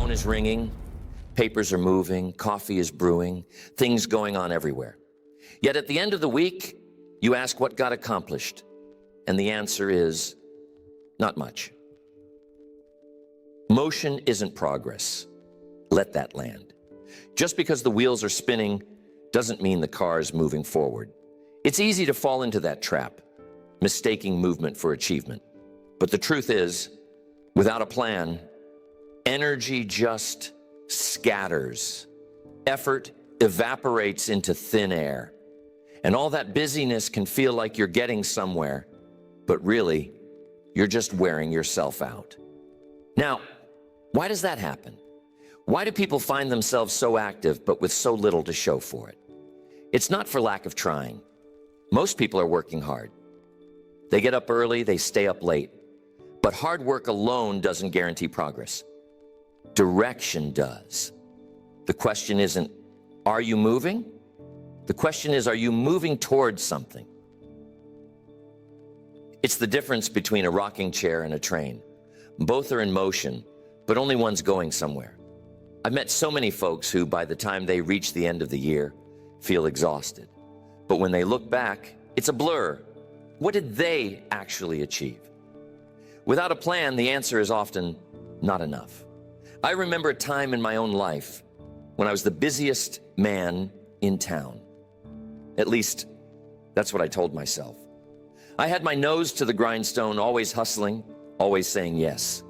phone is ringing, papers are moving, coffee is brewing, things going on everywhere. Yet at the end of the week, you ask what got accomplished, and the answer is not much. Motion isn't progress. Let that land. Just because the wheels are spinning doesn't mean the car is moving forward. It's easy to fall into that trap, mistaking movement for achievement. But the truth is, without a plan, energy just scatters. Effort evaporates into thin air. And all that busyness can feel like you're getting somewhere, but really, you're just wearing yourself out. Now, why does that happen? Why do people find themselves so active, but with so little to show for it? It's not for lack of trying. Most people are working hard. They get up early, they stay up late. But hard work alone doesn't guarantee progress. Direction does. The question isn't, are you moving? The question is, are you moving towards something? It's the difference between a rocking chair and a train. Both are in motion, but only one's going somewhere. I've met so many folks who, by the time they reach the end of the year, feel exhausted. But when they look back, it's a blur. What did they actually achieve? Without a plan, the answer is often not enough. I remember a time in my own life when I was the busiest man in town. At least, that's what I told myself. I had my nose to the grindstone, always hustling, always saying yes.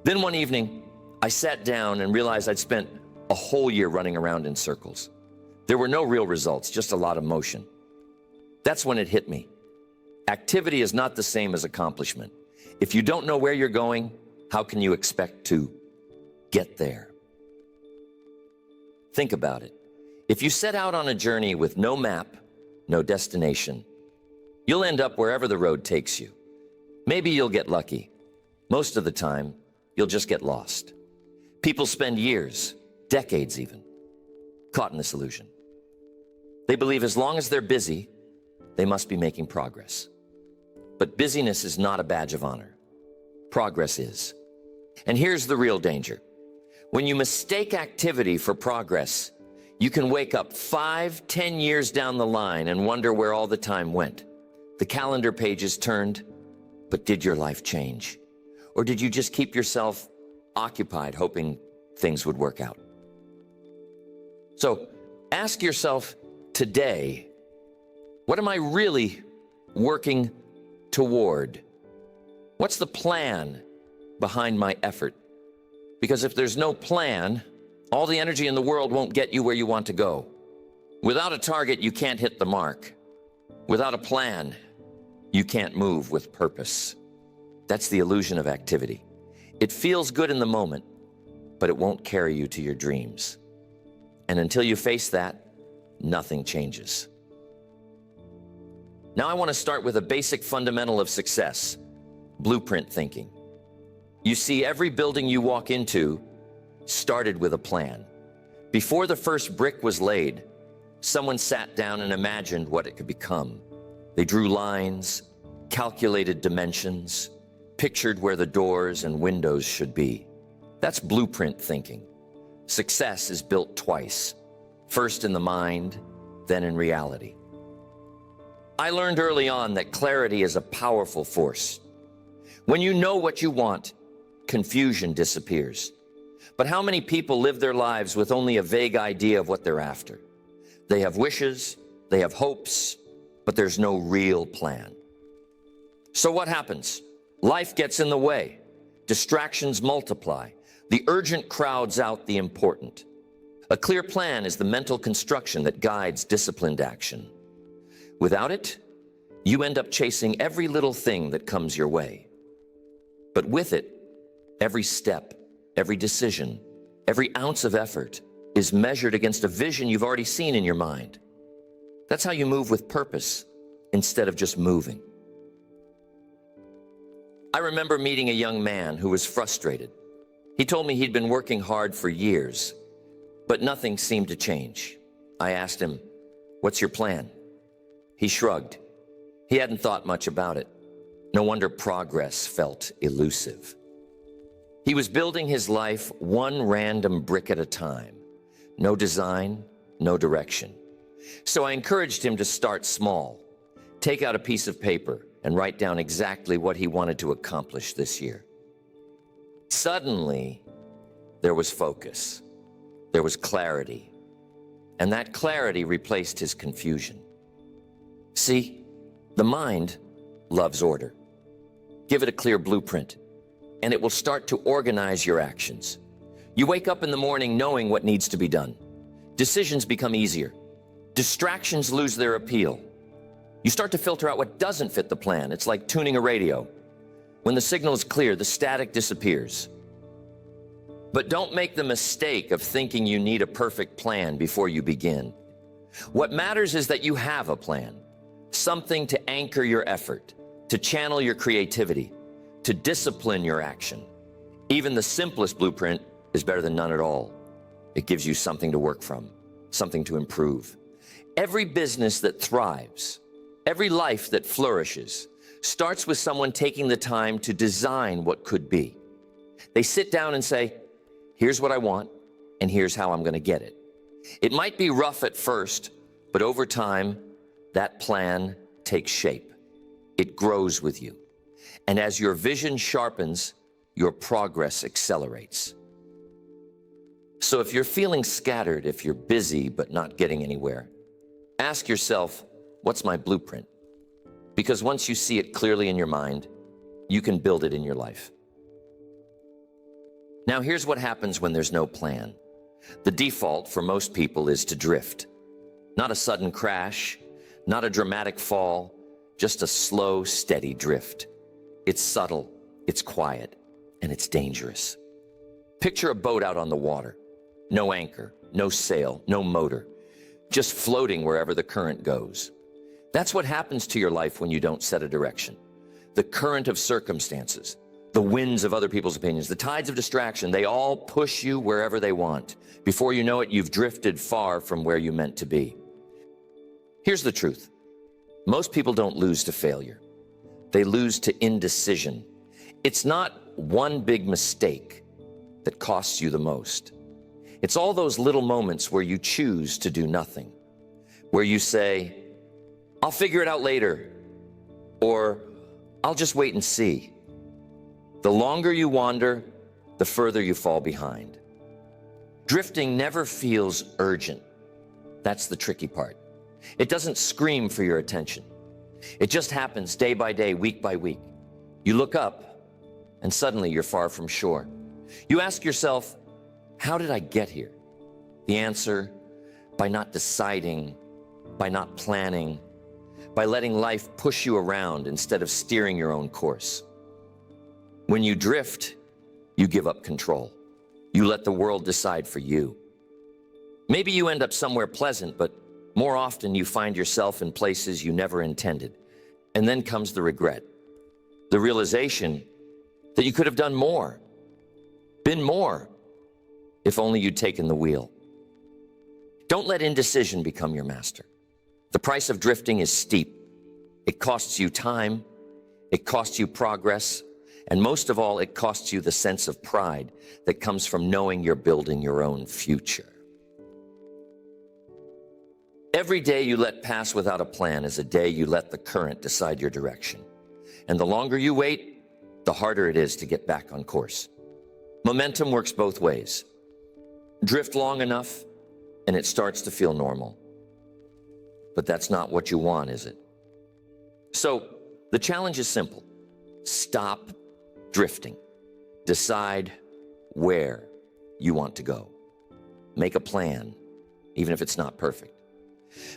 Then one evening, I sat down and realized I'd spent a whole year running around in circles. There were no real results, just a lot of motion. That's when it hit me. Activity is not the same as accomplishment. If you don't know where you're going, how can you expect to get there? Think about it. If you set out on a journey with no map, no destination, you'll end up wherever the road takes you. Maybe you'll get lucky. Most of the time, you'll just get lost. People spend years, decades even, caught in this illusion. They believe as long as they're busy, they must be making progress. But busyness is not a badge of honor. Progress is. And here's the real danger. When you mistake activity for progress, you can wake up 5, 10 years down the line and wonder where all the time went. The calendar pages turned, but did your life change? Or did you just keep yourself occupied, hoping things would work out? So ask yourself today, what am I really working toward? What's the plan behind my effort? Because if there's no plan, all the energy in the world won't get you where you want to go. Without a target, you can't hit the mark. Without a plan, you can't move with purpose. That's the illusion of activity. It feels good in the moment, but it won't carry you to your dreams. And until you face that, nothing changes. Now I want to start with a basic fundamental of success, blueprint thinking. You see, every building you walk into started with a plan. Before the first brick was laid, someone sat down and imagined what it could become. They drew lines, calculated dimensions, pictured where the doors and windows should be. That's blueprint thinking. Success is built twice, first in the mind, then in reality. I learned early on that clarity is a powerful force. When you know what you want, confusion disappears. But how many people live their lives with only a vague idea of what they're after? They have wishes, they have hopes, but there's no real plan. So what happens? Life gets in the way. Distractions multiply. The urgent crowds out the important. A clear plan is the mental construction that guides disciplined action. Without it, you end up chasing every little thing that comes your way. But with it, every step, every decision, every ounce of effort is measured against a vision you've already seen in your mind. That's how you move with purpose instead of just moving. I remember meeting a young man who was frustrated. He told me he'd been working hard for years, but nothing seemed to change. I asked him, "What's your plan?" He shrugged. He hadn't thought much about it. No wonder progress felt elusive. He was building his life one random brick at a time. No design, no direction. So I encouraged him to start small. Take out a piece of paper and write down exactly what he wanted to accomplish this year. Suddenly, there was focus. There was clarity. And that clarity replaced his confusion. See, the mind loves order. Give it a clear blueprint, and it will start to organize your actions. You wake up in the morning knowing what needs to be done. Decisions become easier. Distractions lose their appeal. You start to filter out what doesn't fit the plan. It's like tuning a radio. When the signal is clear, the static disappears. But don't make the mistake of thinking you need a perfect plan before you begin. What matters is that you have a plan, something to anchor your effort, to channel your creativity, to discipline your action. Even the simplest blueprint is better than none at all. It gives you something to work from, something to improve. Every business that thrives, every life that flourishes, starts with someone taking the time to design what could be. They sit down and say, here's what I want, and here's how I'm going to get it. It might be rough at first, but over time, that plan takes shape. It grows with you. And as your vision sharpens, your progress accelerates. So if you're feeling scattered, if you're busy but not getting anywhere, ask yourself, what's my blueprint? Because once you see it clearly in your mind, you can build it in your life. Now, here's what happens when there's no plan. The default for most people is to drift. Not a sudden crash, not a dramatic fall, just a slow, steady drift. It's subtle, it's quiet, and it's dangerous. Picture a boat out on the water. No anchor, no sail, no motor, just floating wherever the current goes. That's what happens to your life when you don't set a direction. The current of circumstances, the winds of other people's opinions, the tides of distraction, they all push you wherever they want. Before you know it, you've drifted far from where you meant to be. Here's the truth. Most people don't lose to failure. They lose to indecision. It's not one big mistake that costs you the most. It's all those little moments where you choose to do nothing, where you say, I'll figure it out later, or I'll just wait and see. The longer you wander, the further you fall behind. Drifting never feels urgent. That's the tricky part. It doesn't scream for your attention. It just happens day by day, week by week. You look up, and suddenly you're far from shore. You ask yourself, how did I get here? The answer, by not deciding, by not planning, by letting life push you around instead of steering your own course. When you drift, you give up control. You let the world decide for you. Maybe you end up somewhere pleasant, but more often you find yourself in places you never intended. And then comes the regret, the realization that you could have done more, been more, if only you'd taken the wheel. Don't let indecision become your master. The price of drifting is steep. It costs you time, it costs you progress, and most of all, it costs you the sense of pride that comes from knowing you're building your own future. Every day you let pass without a plan is a day you let the current decide your direction. And the longer you wait, the harder it is to get back on course. Momentum works both ways. Drift long enough, and it starts to feel normal. But that's not what you want, is it? So the challenge is simple. Stop drifting. Decide where you want to go. Make a plan, even if it's not perfect.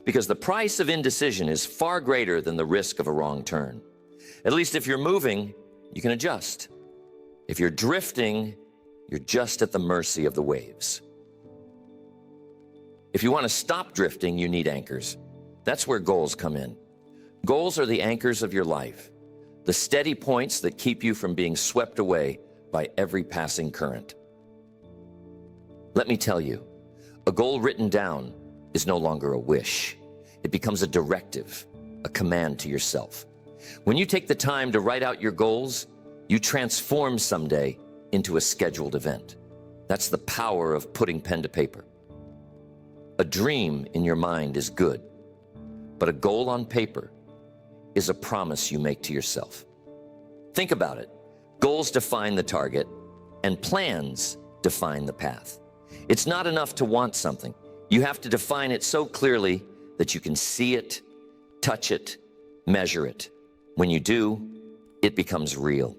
Because the price of indecision is far greater than the risk of a wrong turn. At least if you're moving, you can adjust. If you're drifting, you're just at the mercy of the waves. If you want to stop drifting, you need anchors. That's where goals come in. Goals are the anchors of your life, the steady points that keep you from being swept away by every passing current. Let me tell you, a goal written down is no longer a wish. It becomes a directive, a command to yourself. When you take the time to write out your goals, you transform someday into a scheduled event. That's the power of putting pen to paper. A dream in your mind is good, but a goal on paper is a promise you make to yourself. Think about it. Goals define the target, and plans define the path. It's not enough to want something. You have to define it so clearly that you can see it, touch it, measure it. When you do, it becomes real.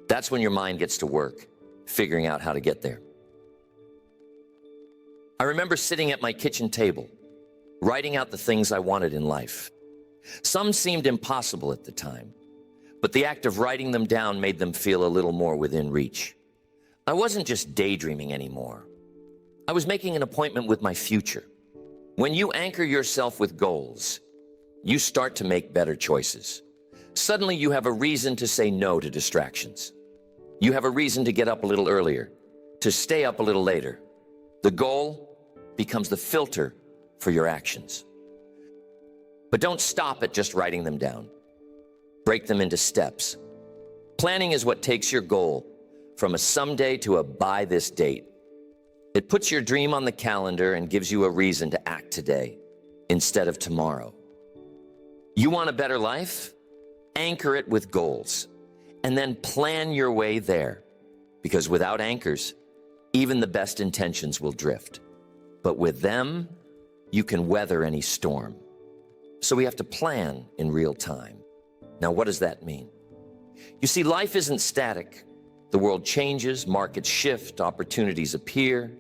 That's when your mind gets to work, figuring out how to get there. I remember sitting at my kitchen table, writing out the things I wanted in life. Some seemed impossible at the time, but the act of writing them down made them feel a little more within reach. I wasn't just daydreaming anymore. I was making an appointment with my future. When you anchor yourself with goals, you start to make better choices. Suddenly you have a reason to say no to distractions. You have a reason to get up a little earlier, to stay up a little later. The goal becomes the filter for your actions. But don't stop at just writing them down. Break them into steps. Planning is what takes your goal from a someday to a by this date. It puts your dream on the calendar and gives you a reason to act today instead of tomorrow. You want a better life? Anchor it with goals and then plan your way there, because without anchors, even the best intentions will drift. But with them, you can weather any storm. So we have to plan in real time. Now, what does that mean? You see, life isn't static. The world changes, markets shift, opportunities appear,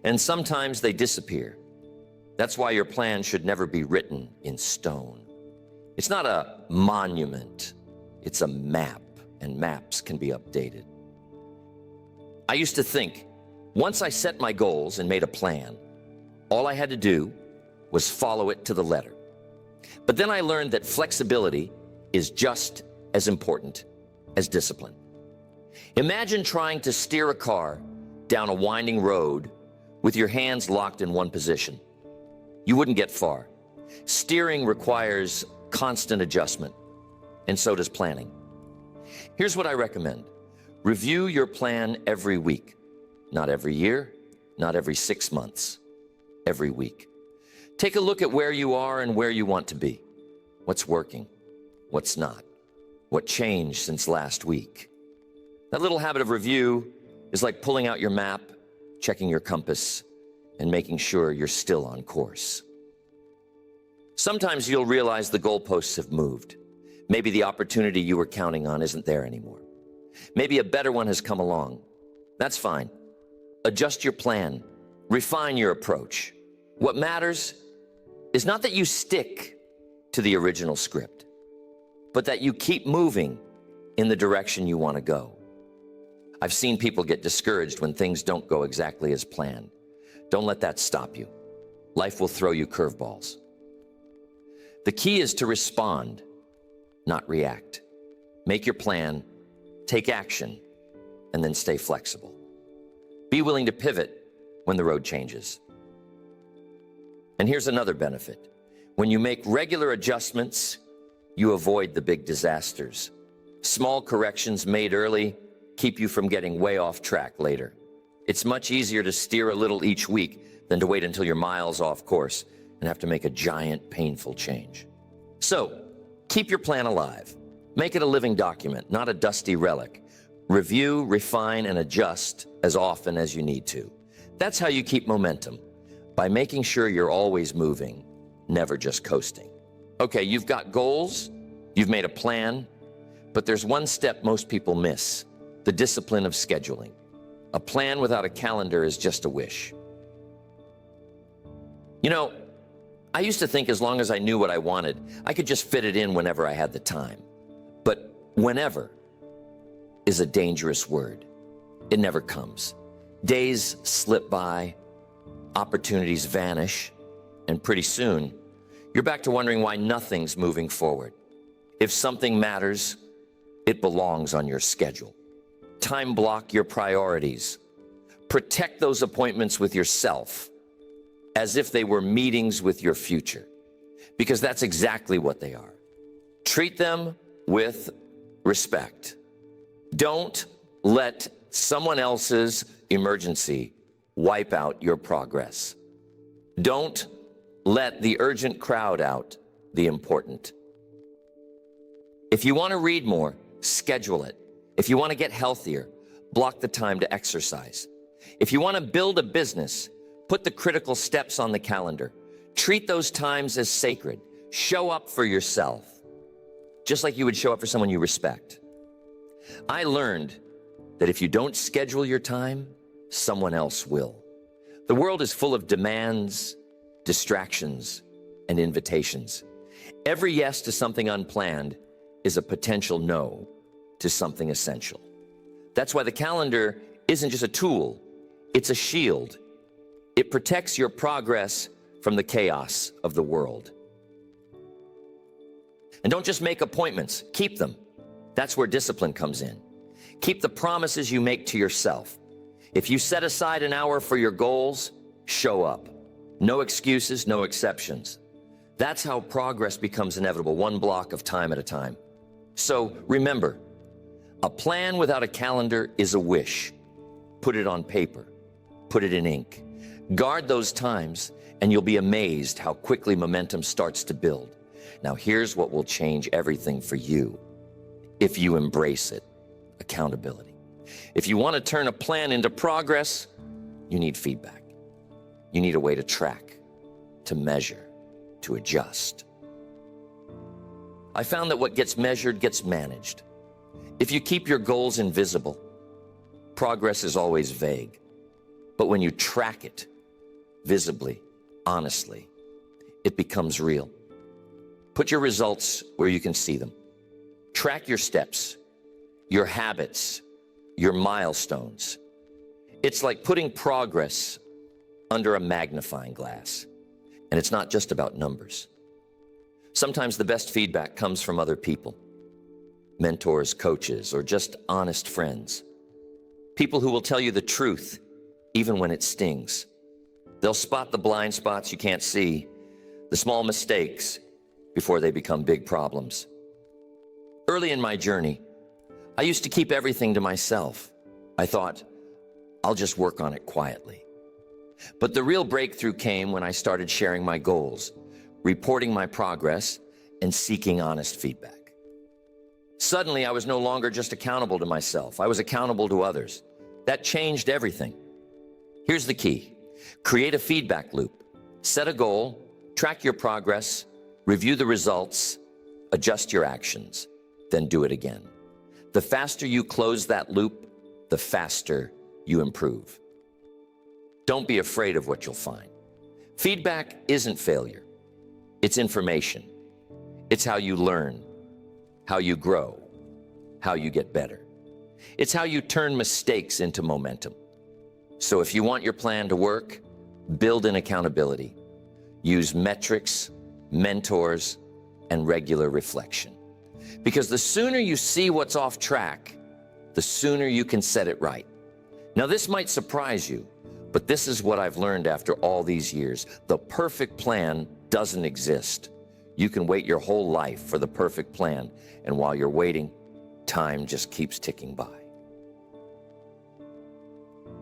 and sometimes they disappear. That's why your plan should never be written in stone. It's not a monument, it's a map, and maps can be updated. I used to think, once I set my goals and made a plan, all I had to do was follow it to the letter. But then I learned that flexibility is just as important as discipline. Imagine trying to steer a car down a winding road with your hands locked in one position. You wouldn't get far. Steering requires constant adjustment, and so does planning. Here's what I recommend. Review your plan every week. Not every year, not every 6 months, every week. Take a look at where you are and where you want to be. What's working? What's not? What changed since last week? That little habit of review is like pulling out your map, checking your compass, and making sure you're still on course. Sometimes you'll realize the goalposts have moved. Maybe the opportunity you were counting on isn't there anymore. Maybe a better one has come along. That's fine. Adjust your plan. Refine your approach. What matters is not that you stick to the original script, but that you keep moving in the direction you want to go. I've seen people get discouraged when things don't go exactly as planned. Don't let that stop you. Life will throw you curveballs. The key is to respond, not react. Make your plan, take action, and then stay flexible. Be willing to pivot when the road changes. And here's another benefit. When you make regular adjustments, you avoid the big disasters. Small corrections made early keep you from getting way off track later. It's much easier to steer a little each week than to wait until you're miles off course and have to make a giant, painful change. So, keep your plan alive. Make it a living document, not a dusty relic. Review, refine, and adjust as often as you need to. That's how you keep momentum, by making sure you're always moving, never just coasting. Okay, you've got goals, you've made a plan, but there's one step most people miss: the discipline of scheduling. A plan without a calendar is just a wish. You know, I used to think as long as I knew what I wanted, I could just fit it in whenever I had the time. But whenever is a dangerous word. It never comes. Days slip by, opportunities vanish, and pretty soon, you're back to wondering why nothing's moving forward. If something matters, it belongs on your schedule. Time block your priorities. Protect those appointments with yourself as if they were meetings with your future, because that's exactly what they are. Treat them with respect. Don't let someone else's emergency wipe out your progress. Don't let the urgent crowd out the important. If you want to read more, schedule it. If you want to get healthier, block the time to exercise. If you want to build a business, put the critical steps on the calendar. Treat those times as sacred. Show up for yourself, just like you would show up for someone you respect. I learned that if you don't schedule your time, someone else will. The world is full of demands, distractions, and invitations. Every yes to something unplanned is a potential no to something essential. That's why the calendar isn't just a tool, it's a shield. It protects your progress from the chaos of the world. And don't just make appointments, keep them. That's where discipline comes in. Keep the promises you make to yourself. If you set aside an hour for your goals, show up. No excuses, no exceptions. That's how progress becomes inevitable, one block of time at a time. So remember, a plan without a calendar is a wish. Put it on paper. Put it in ink. Guard those times, and you'll be amazed how quickly momentum starts to build. Now, here's what will change everything for you if you embrace it: accountability. If you want to turn a plan into progress, you need feedback. You need a way to track, to measure, to adjust. I found that what gets measured gets managed. If you keep your goals invisible, progress is always vague. But when you track it visibly, honestly, it becomes real. Put your results where you can see them. Track your steps, your habits, your milestones. It's like putting progress under a magnifying glass. And it's not just about numbers. Sometimes the best feedback comes from other people, mentors, coaches, or just honest friends. People who will tell you the truth, even when it stings. They'll spot the blind spots you can't see, the small mistakes, before they become big problems. Early in my journey, I used to keep everything to myself. I thought, I'll just work on it quietly. But the real breakthrough came when I started sharing my goals, reporting my progress, and seeking honest feedback. Suddenly, I was no longer just accountable to myself. I was accountable to others. That changed everything. Here's the key. Create a feedback loop. Set a goal, track your progress, review the results, adjust your actions, then do it again. The faster you close that loop, the faster you improve. Don't be afraid of what you'll find. Feedback isn't failure. It's information. It's how you learn, how you grow, how you get better. It's how you turn mistakes into momentum. So if you want your plan to work, build in accountability. Use metrics, mentors, and regular reflection. Because the sooner you see what's off track, the sooner you can set it right. Now, this might surprise you, but this is what I've learned after all these years. The perfect plan doesn't exist. You can wait your whole life for the perfect plan, and while you're waiting, time just keeps ticking by.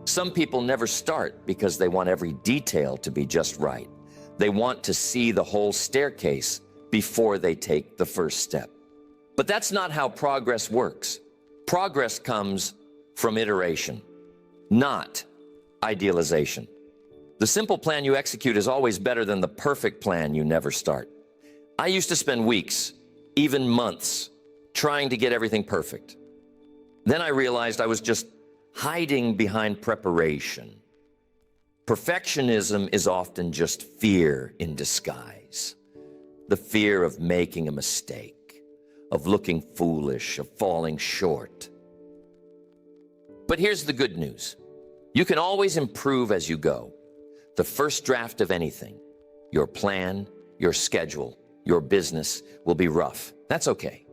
Some people never start because they want every detail to be just right. They want to see the whole staircase before they take the first step. But that's not how progress works. Progress comes from iteration, not idealization. The simple plan you execute is always better than the perfect plan you never start. I used to spend weeks, even months, trying to get everything perfect. Then I realized I was just hiding behind preparation. Perfectionism is often just fear in disguise. The fear of making a mistake, of looking foolish, of falling short. But here's the good news. You can always improve as you go. The first draft of anything, your plan, your schedule, your business, will be rough. That's okay.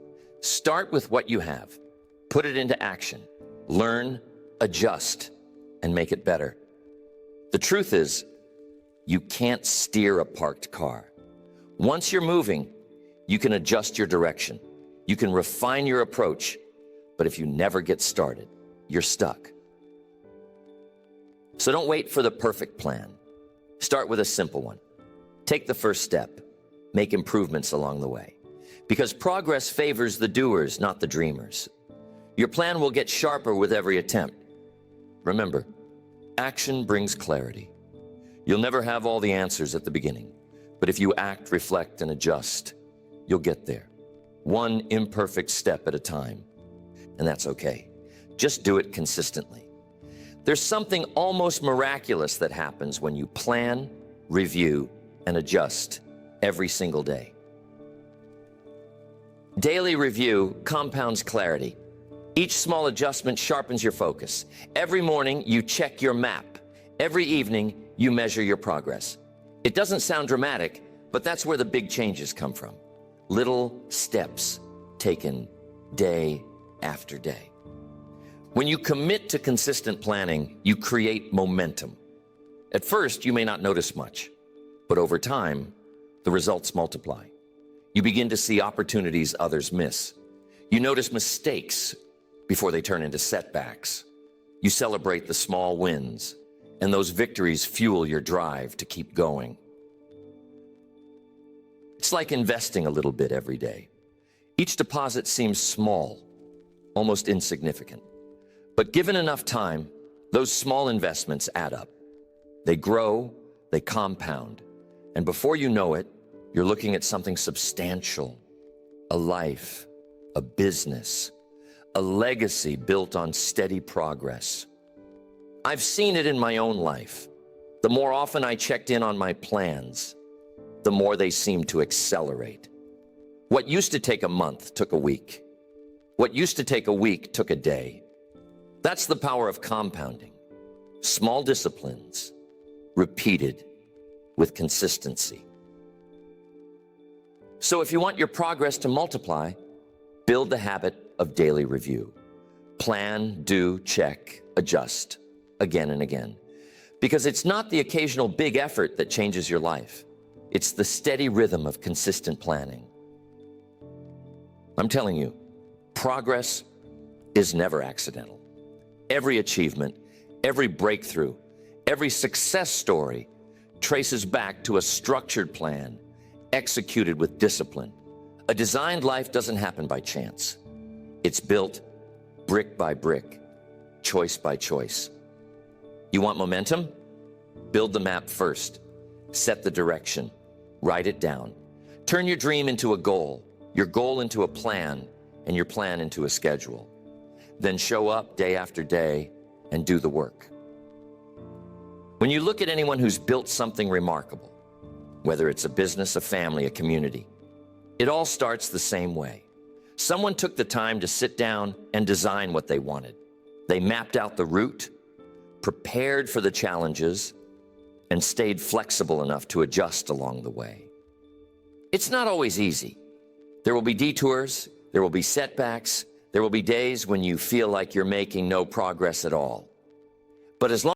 Start with what you have. Put it into action. Learn, adjust, and make it better. The truth is, you can't steer a parked car. Once you're moving, you can adjust your direction. You can refine your approach, but if you never get started, you're stuck. So don't wait for the perfect plan. Start with a simple one. Take the first step. Make improvements along the way. Because progress favors the doers, not the dreamers. Your plan will get sharper with every attempt. Remember, action brings clarity. You'll never have all the answers at the beginning, but if you act, reflect, and adjust, you'll get there. One imperfect step at a time. And that's okay. Just do it consistently. There's something almost miraculous that happens when you plan, review, and adjust every single day. Daily review compounds clarity. Each small adjustment sharpens your focus. Every morning, you check your map. Every evening, you measure your progress. It doesn't sound dramatic, but that's where the big changes come from. Little steps taken day after day. When you commit to consistent planning, you create momentum. At first, you may not notice much, but over time, the results multiply. You begin to see opportunities others miss. You notice mistakes before they turn into setbacks. You celebrate the small wins, and those victories fuel your drive to keep going. It's like investing a little bit every day. Each deposit seems small, almost insignificant. But given enough time, those small investments add up. They grow, they compound, and before you know it, you're looking at something substantial, a life, a business, a legacy built on steady progress. I've seen it in my own life. The more often I checked in on my plans, the more they seemed to accelerate. What used to take a month took a week. What used to take a week took a day. That's the power of compounding. Small disciplines, repeated with consistency. So if you want your progress to multiply, build the habit of daily review. Plan, do, check, adjust, again and again. Because it's not the occasional big effort that changes your life. It's the steady rhythm of consistent planning. I'm telling you, progress is never accidental. Every achievement, every breakthrough, every success story traces back to a structured plan, executed with discipline. A designed life doesn't happen by chance. It's built brick by brick, choice by choice. You want momentum? Build the map first. Set the direction. Write it down. Turn your dream into a goal, your goal into a plan, and your plan into a schedule. Then show up day after day and do the work. When you look at anyone who's built something remarkable, whether it's a business, a family, a community, it all starts the same way. Someone took the time to sit down and design what they wanted. They mapped out the route, prepared for the challenges, and stayed flexible enough to adjust along the way. It's not always easy. There will be detours, there will be setbacks, there will be days when you feel like you're making no progress at all. But as long